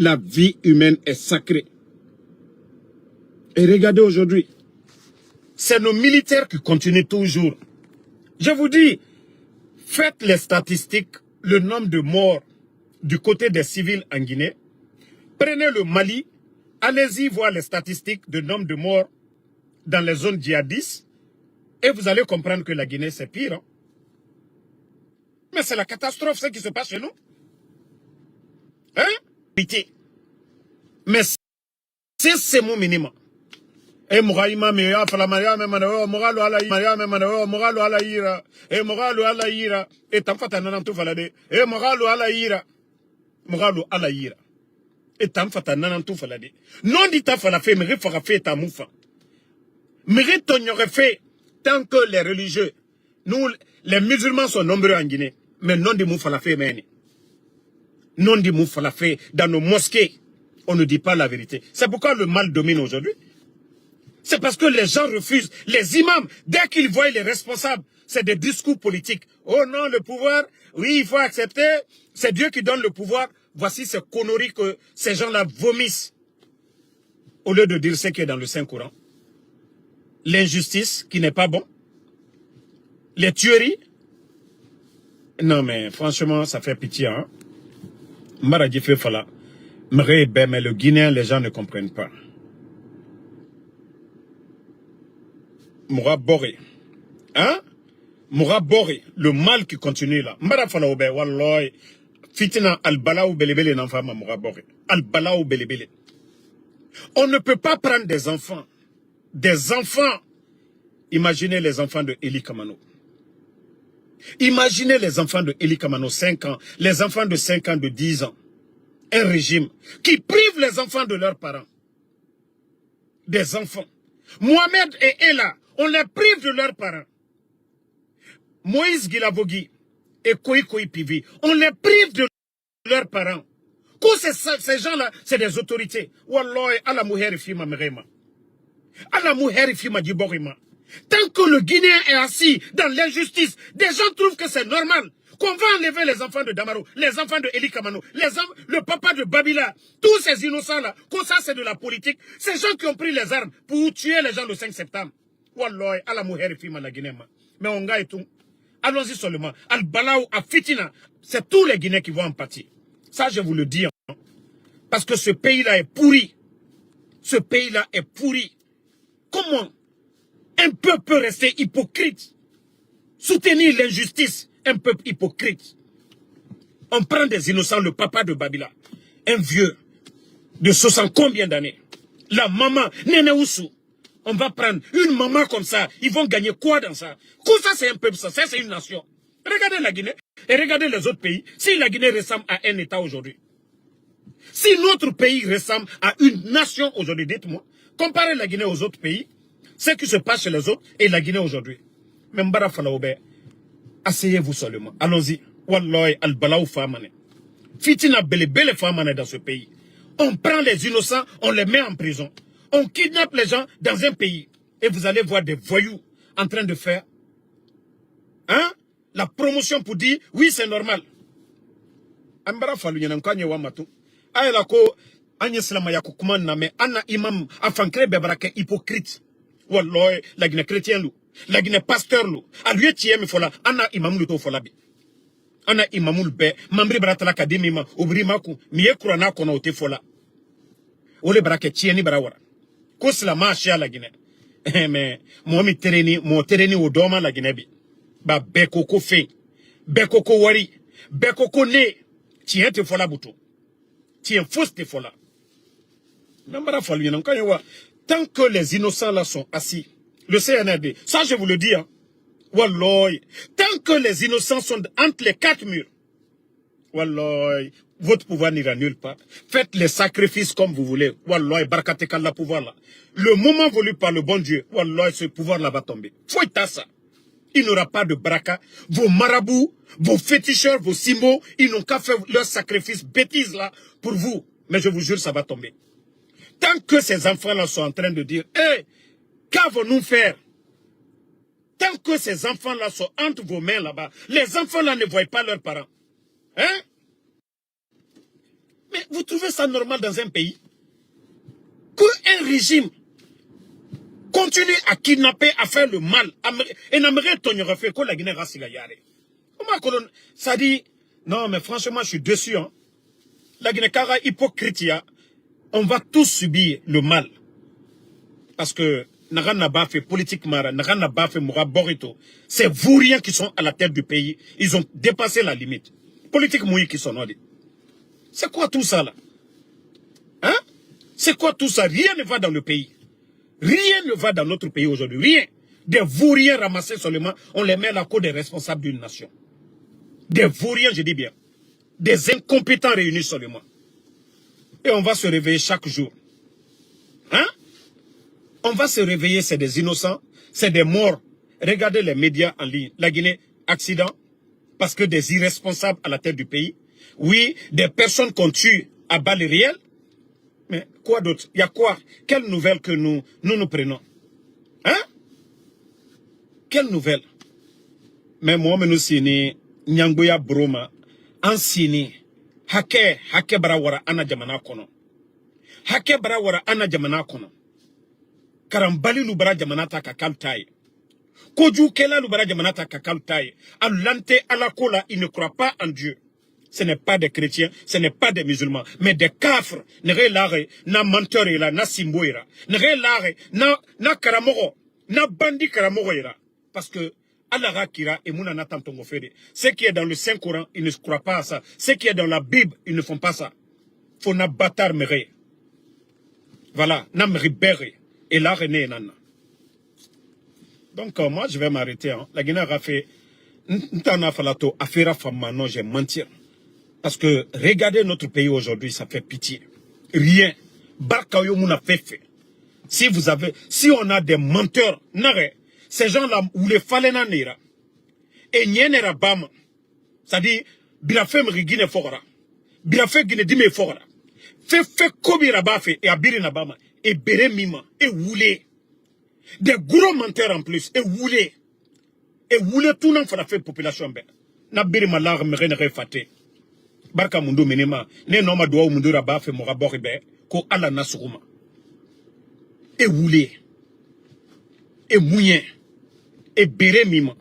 La vie humaine est sacrée. Et regardez aujourd'hui, c'est nos militaires qui continuent toujours. Je vous dis, faites les statistiques, le nombre de morts du côté des civils en Guinée. Prenez le Mali, allez-y voir les statistiques de nombre de morts dans les zones djihadistes et vous allez comprendre que la Guinée c'est pire. Hein? Mais c'est la catastrophe ce qui se passe chez nous. Hein? Pitié. Mais c'est mon minimum. Et Mouraïma me ya fala Maria me manawo Mouralo ala Maria me manawo Mouralo ala ira et Mouralo ala ira et tamfata nanantu falade et Mouralo ala ira et tamfata nanantu falade non dit ta fala fait mais fera fait ta moufa mais ton aurait fait tant que les religieux nous les musulmans sont nombreux en Guinée mais non dit moufa la fait mais non dit moufa la fait dans nos mosquées on ne dit pas la vérité c'est pourquoi le mal domine aujourd'hui. C'est parce que les gens refusent. Les imams, dès qu'ils voient les responsables, c'est des discours politiques. Oh non, le pouvoir, oui, il faut accepter. C'est Dieu qui donne le pouvoir. Voici ces conneries que ces gens-là vomissent. Au lieu de dire ce qui est dans le Saint-Coran. L'injustice qui n'est pas bon. Les tueries. Non mais franchement, ça fait pitié. Hein? Mais le Guinéen, les gens ne comprennent pas. Moura Boré. Hein? Moura Boré. Le mal qui continue là. Mbara fala obe, wallahi. Fitina al-balaou belebele n'enfama Moura Boré. Al-balaou belebele. On ne peut pas prendre des enfants. Des enfants. Imaginez les enfants de Eli Kamano. Imaginez les enfants de Eli Kamano, 5 ans. Les enfants de 5 ans, de 10 ans. Un régime qui prive les enfants de leurs parents. Des enfants. Mohamed et Ella, on les prive de leurs parents. Moïse Guilavogui et Koï Pivi, on les prive de leurs parents. Ces gens-là, c'est des autorités. Wallahi, ala muheri fima merema. Ala muheri fima diborima. Tant que le Guinéen est assis dans l'injustice, des gens trouvent que c'est normal qu'on va enlever les enfants de Damaro, les enfants de Eli Kamano, le papa de Babila, tous ces innocents-là, comme ça c'est de la politique. Ces gens qui ont pris les armes pour tuer les gens le 5 septembre. Wallahi, ala muheri fima la Guinée. Mais on gagne tout. Allons-y seulement. Al-Balaou, à Fitina, c'est tous les Guinéens qui vont en pâtir. Ça, je vous le dis. Hein. Parce que ce pays-là est pourri. Ce pays-là est pourri. Comment un peuple peut rester hypocrite? Soutenir l'injustice, un peuple hypocrite. On prend des innocents, le papa de Babila, un vieux de 60 combien d'années. La maman, Néné Oussou. On va prendre une maman comme ça. Ils vont gagner quoi dans ça? Quoi ça, c'est un peuple, ça c'est une nation. Regardez la Guinée et regardez les autres pays. Si la Guinée ressemble à un État aujourd'hui, si notre pays ressemble à une nation aujourd'hui, dites-moi, comparez la Guinée aux autres pays, ce qui se passe chez les autres et la Guinée aujourd'hui. Même Mbara Falaoube, asseyez-vous seulement. Allons-y. Wallahi al-Balaou Famane. Fitina belle Famane dans ce pays. On prend les innocents, on les met en prison. On kidnappe les gens dans un pays. Et vous allez voir des voyous en train de faire hein, la promotion pour dire oui, c'est normal. Ambara falu nyankanye wa matu. Ayela ko anya slama ya kukuman na me ana imam afankre bebarake hypocrite. Wallahi la Guinée chrétien lu, la Guinée pasteur lu. A lui tiemi fola ana imam lu to fola bi. Ana imamul be mambri baratala kadimi ma obri maku miye kurana kono ote fola. Ole barake tieni barawara. Ko slama sha la Guinée. Mais mo tereni o doma la Guinée bi. Ba bekoko fe. Bekoko wari. Bekoko ne. Tien te fola buto. Tien fausse te fola. Tant que les innocents là sont assis, le CNRD, ça je vous le dis, hein, Wallahi, tant que les innocents sont entre les 4 murs, Wallahi, votre pouvoir n'ira nulle part. Faites les sacrifices comme vous voulez. Wallahi, barakatekal la pouvoir là. Le moment voulu par le bon Dieu, Wallahi, ce pouvoir là va tomber. Faut être ça. Il n'y aura pas de baraka. Vos marabouts, vos féticheurs, vos symboles, ils n'ont qu'à faire leur sacrifice bêtise là pour vous. Mais je vous jure, ça va tomber. Tant que ces enfants-là sont en train de dire, hé, qu'avons-nous faire? Tant que ces enfants-là sont entre vos mains là-bas, les enfants-là ne voient pas leurs parents. Hein? Mais vous trouvez ça normal dans un pays? Qu'un régime continue à kidnapper, à faire le mal. Et n'aimerait ton refait que la Guinée rasiga yare. Ça dit, non mais franchement je suis déçu. Hein. La Guinée Kara hypocrite, on va tous subir le mal. Parce que Naran n'a pas fait politique mara, Naran n'a pas fait Moura Borito. C'est vous rien qui sont à la tête du pays. Ils ont dépassé la limite. Politique mouille qui sont dit. C'est quoi tout ça là? Hein? C'est quoi tout ça? Rien ne va dans le pays. Rien ne va dans notre pays aujourd'hui. Rien. Des vauriens ramassés seulement, on les met à la cour des responsables d'une nation. Des vauriens, je dis bien. Des incompétents réunis seulement. Et on va se réveiller chaque jour. Hein? On va se réveiller, c'est des innocents, c'est des morts. Regardez les médias en ligne. La Guinée, accident, parce que des irresponsables à la tête du pays. Oui, des personnes qu'on tue à balles réelles. Mais quoi d'autre? Il y a quoi? Quelle nouvelle que nous prenons? Hein? Quelle nouvelle? Mais moi, nous sini, Nyangboya Broma, en sini, hake barawara ana jamana kono. Hake barawara ana jamana kono. Karambali lubara jamanata kakaltaye. Koju kela lubara jamanata kakaltaye. Alante alakola, il ne croit pas en Dieu. Ce n'est pas des chrétiens, ce n'est pas des musulmans, mais des kafres. Nere lare, na menteur ira, na simbo ira. Nere lare, na karamoro, na bandi karamoro ira. Parce que Allah Rakira et Mouna Natantongo Fede. Ce qui est dans le Saint-Coran, ils ne croient pas à ça. Ce qui est dans la Bible, ils ne font pas ça. Faut na bâtard mere. Voilà, na meribere. Et là, René Nana. Donc, moi, je vais m'arrêter. Hein. La Guinée a fait. Ntana Falato, Afera Famano, j'ai menti. Parce que regardez notre pays aujourd'hui, ça fait pitié. Rien. Barkayo Mouna fait. Si on a des menteurs, nare, ces gens-là, où les falena nera, et nyenera bama, c'est-à-dire, birafem rigine fora, birafem guine dime fora, fait kobira bafe, et abirina bama, et bere mima, et woulé. Des gros menteurs en plus, et woulé. Et woulé tout le monde fait population ben. Na biri malar meren refate. Barka mundu menema, ne noma doa mundu rabafe mora boribe, ko ala nasuruma. Et woulé. Et mouyen. Et bere mima.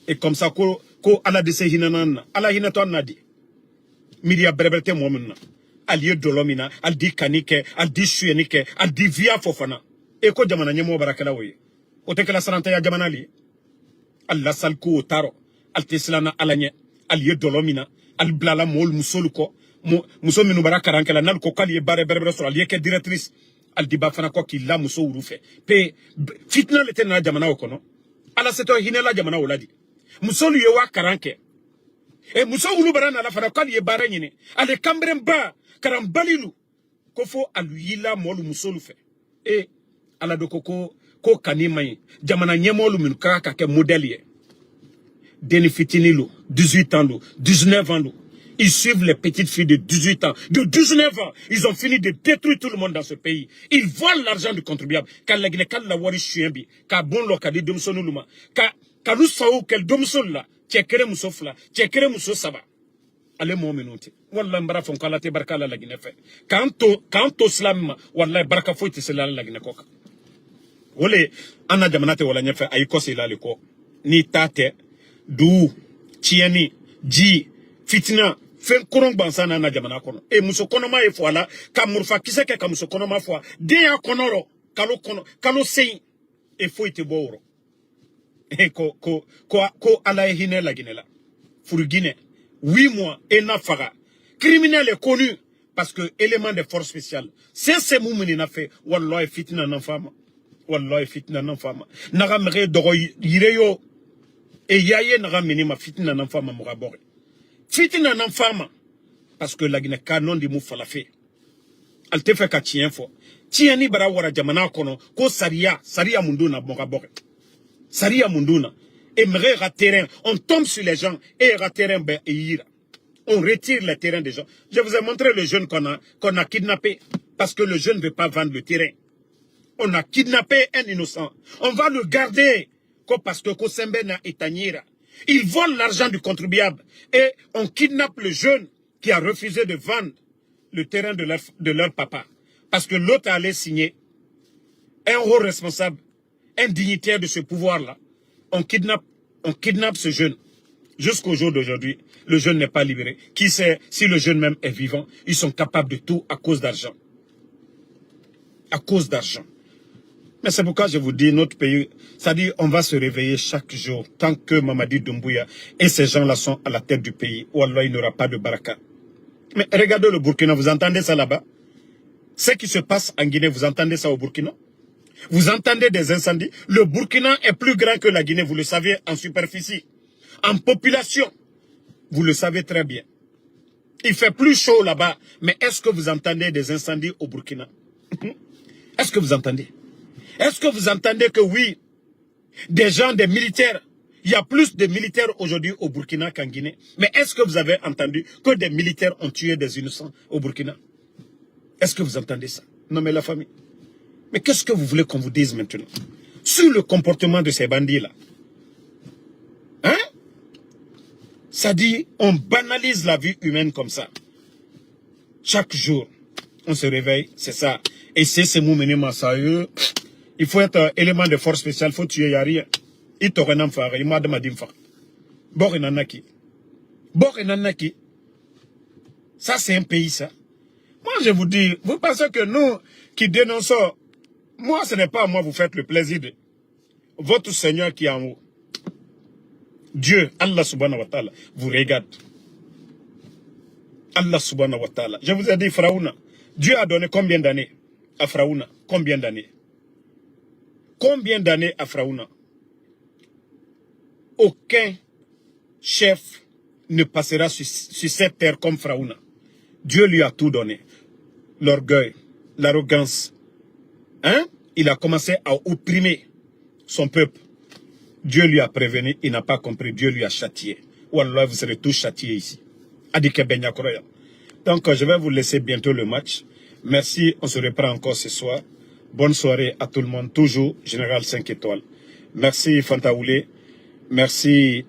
Et comme ça, ko ala de se hinanana, ala hinato nadi. Midia brebete momena. Aliye dolomina, al di kanike, al di suyenike, al di via fofana. Et ko jamana nyemo barakala woye. Otekela sarante ya jamana li. Allah salku taro. Al teslana alanye. Aliye dolomina. Al blala mol musoluko. Muso minu barakarankela nal ko kali bare berbere sur aliye ke directrice. Al di bafana ko ki la muso urufe. Pe fitna lete na jamana okono. Ala seto hinela jamana oladi. Musolu yewa karanke. E muso ulu barana la fana kali bare nyine. Ale kambremba karambalilu. Kofo aluyila mol musolu fe. E ala do ko kanimai jamana nyemolu min kaka ke modèle deni fitinilu 18 ans 19 ans ils suivent les petites filles de 18 ans de 19 ans ils ont fini de détruire tout le monde dans ce pays ils volent l'argent du contribuable quand la Guinée la wari chuembi ka bon lo ka de domsonuluma ka lu sawu kel domson la tchekere musofla tchekere musosaba ale mo minuti wallahi mbara fon kala te barkala la Guinée fait kanto slam wallahi baraka foiti sala la Guinée koka Wole ana jamanate wala nyefe ayikosi ilaliko ni tate du tieni ji fitina fen korong bansana na jamana kono e muso kono ma e foala ka murfa kiseke ka muso kono ma fo de ya konoro kalo sei e foite boro e ko ala hine la ginela furugine 8 mois et na faga criminel est connu parce que élément de force spéciale c'est ce moumini na fait wallahi fitina na fama wallahi fitna nan fama naga mere dogo yireyo e yaye naga minima fitna nan fama mo gabore fitna nan fama parce que la Guinée canon di mu falafe alte fe ka tien fo tien ni bara wara jamana kono ko saria munduna mo gabore saria munduna et mere terrain on tombe sur les gens et terrain ben ira on retire le terrain des gens je vous ai montré le jeune qu'on a kidnappé parce que le jeune ne veut pas vendre le terrain. On a kidnappé un innocent. On va le garder parce que Kosembena est Tanyira. Ils volent l'argent du contribuable. Et on kidnappe le jeune qui a refusé de vendre le terrain de leur papa. Parce que l'autre allait signer un haut responsable, un dignitaire de ce pouvoir-là. On kidnappe ce jeune. Jusqu'au jour d'aujourd'hui, le jeune n'est pas libéré. Qui sait si le jeune même est vivant? Ils sont capables de tout à cause d'argent. À cause d'argent. Mais c'est pourquoi je vous dis, notre pays, c'est-à-dire on va se réveiller chaque jour tant que Mamadi Doumbouya et ces gens-là sont à la tête du pays. Wallah, il n'y aura pas de baraka. Mais regardez le Burkina, vous entendez ça là-bas? Ce qui se passe en Guinée, vous entendez ça au Burkina? Vous entendez des incendies? Le Burkina est plus grand que la Guinée, vous le savez, en superficie. En population, vous le savez très bien. Il fait plus chaud là-bas, mais est-ce que vous entendez des incendies au Burkina? Est-ce que vous entendez? Est-ce que vous entendez que oui, des gens, des militaires, il y a plus de militaires aujourd'hui au Burkina qu'en Guinée. Mais est-ce que vous avez entendu que des militaires ont tué des innocents au Burkina? Est-ce que vous entendez ça? Non mais la famille. Mais qu'est-ce que vous voulez qu'on vous dise maintenant? Sur le comportement de ces bandits-là. Hein? Ça dit, on banalise la vie humaine comme ça. Chaque jour, on se réveille, c'est ça. Et c'est mouvement sérieux. Il faut être élément de force spéciale, il faut tuer, il n'y a rien. Il te renam faire, il m'a demandé de faire. Borinanaki. Borinanaki. Ça, c'est un pays, ça. Moi, je vous dis, vous pensez que nous qui dénonçons, moi, ce n'est pas à moi, vous faites le plaisir de votre Seigneur qui est en haut. Dieu, Allah subhanahu wa ta'ala, vous regarde. Allah subhanahu wa ta'ala. Je vous ai dit, Faraouna, Dieu a donné combien d'années à Faraouna? Combien d'années? Combien d'années à Faraouna? Aucun chef ne passera sur cette terre comme Faraouna. Dieu lui a tout donné. L'orgueil, l'arrogance. Hein? Il a commencé à opprimer son peuple. Dieu lui a prévenu, il n'a pas compris. Dieu lui a châtié. Wallah, vous serez tous châtiés ici. Adike Benya Kroya. Donc, je vais vous laisser bientôt le match. Merci, on se reprend encore ce soir. Bonne soirée à tout le monde. Toujours Général 5 étoiles. Merci Fantaoulé. Merci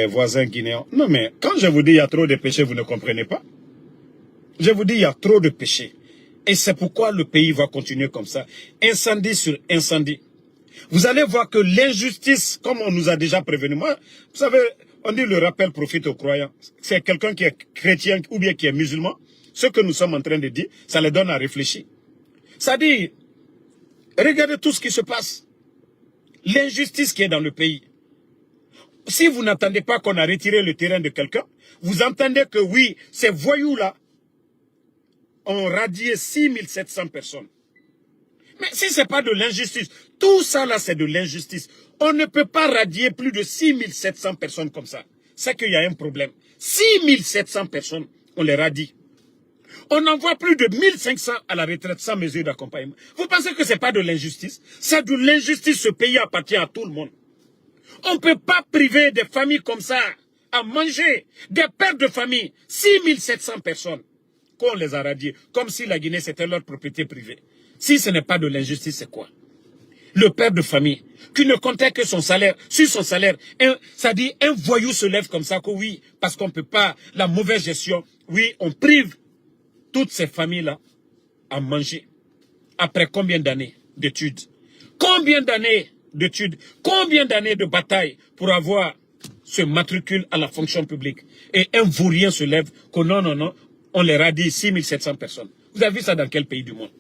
voisins guinéens. Non mais, quand je vous dis il y a trop de péchés, vous ne comprenez pas. Je vous dis il y a trop de péchés. Et c'est pourquoi le pays va continuer comme ça. Incendie sur incendie. Vous allez voir que l'injustice, comme on nous a déjà prévenu, moi, vous savez, on dit le rappel profite aux croyants. C'est quelqu'un qui est chrétien ou bien qui est musulman. Ce que nous sommes en train de dire, ça les donne à réfléchir. Ça dit, regardez tout ce qui se passe. L'injustice qui est dans le pays. Si vous n'entendez pas qu'on a retiré le terrain de quelqu'un, vous entendez que oui, ces voyous-là ont radié 6700 personnes. Mais si ce n'est pas de l'injustice, tout ça là c'est de l'injustice. On ne peut pas radier plus de 6700 personnes comme ça. C'est qu'il y a un problème. 6700 personnes, on les radie. On envoie plus de 1500 à la retraite sans mesure d'accompagnement. Vous pensez que ce n'est pas de l'injustice? C'est de l'injustice, ce pays appartient à tout le monde. On ne peut pas priver des familles comme ça à manger, des pères de famille, 6700 personnes, qu'on les a radiés, comme si la Guinée c'était leur propriété privée. Si ce n'est pas de l'injustice, c'est quoi? Le père de famille, qui ne comptait que son salaire, sur son salaire, ça dit un voyou se lève comme ça, que oui, parce qu'on ne peut pas, la mauvaise gestion, oui, on prive toutes ces familles-là à manger. Après combien d'années d'études? Combien d'années d'études? Combien d'années de bataille pour avoir ce matricule à la fonction publique? Et un vaurien se lève que non, non, non, on les radie 6700 personnes. Vous avez vu ça dans quel pays du monde?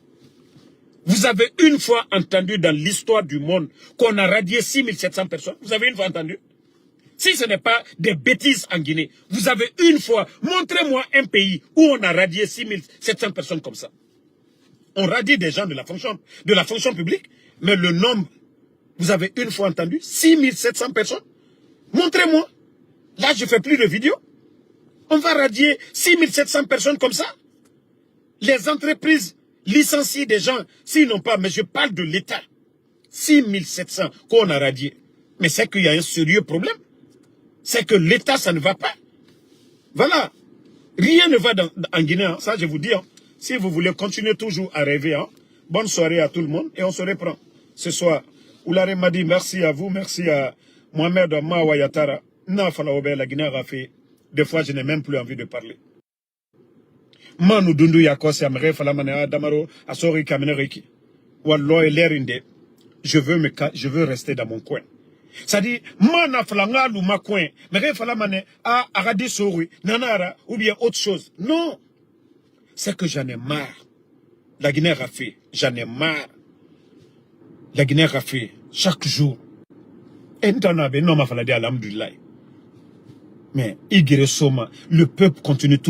Vous avez une fois entendu dans l'histoire du monde qu'on a radié 6700 personnes? Vous avez une fois entendu? Si ce n'est pas des bêtises en Guinée, vous avez une fois, montrez-moi un pays où on a radié 6700 personnes comme ça. On radie des gens de la fonction publique, mais le nombre, vous avez une fois entendu 6700 personnes? Montrez-moi. Là, je fais plus de vidéos. On va radier 6700 personnes comme ça? Les entreprises licencient des gens, s'ils n'ont pas, mais je parle de l'État. 6700 qu'on a radié. Mais c'est qu'il y a un sérieux problème. C'est que l'État, ça ne va pas. Voilà. Rien ne va en Guinée, hein. Ça je vous dis. Hein. Si vous voulez continuer toujours à rêver, hein. Bonne soirée à tout le monde et on se reprend ce soir. Oulare m'a dit merci à vous, merci à Mohamed Mawayatara. La Guinée a fait. Des fois, je n'ai même plus envie de parler. Manu dundu yakose amere falamane damaro asori kamene reki. Wallah l'erinde. Je veux rester dans mon coin. C'est-à-dire, mana falanga lu ma coin. Mere falamane a aradi sori nanara ou bien autre chose. Non. C'est que j'en ai marre. La Guinée a fait. J'en ai marre. La Guinée a fait. Chaque jour. Mais, Igere Soma, le peuple continue tout.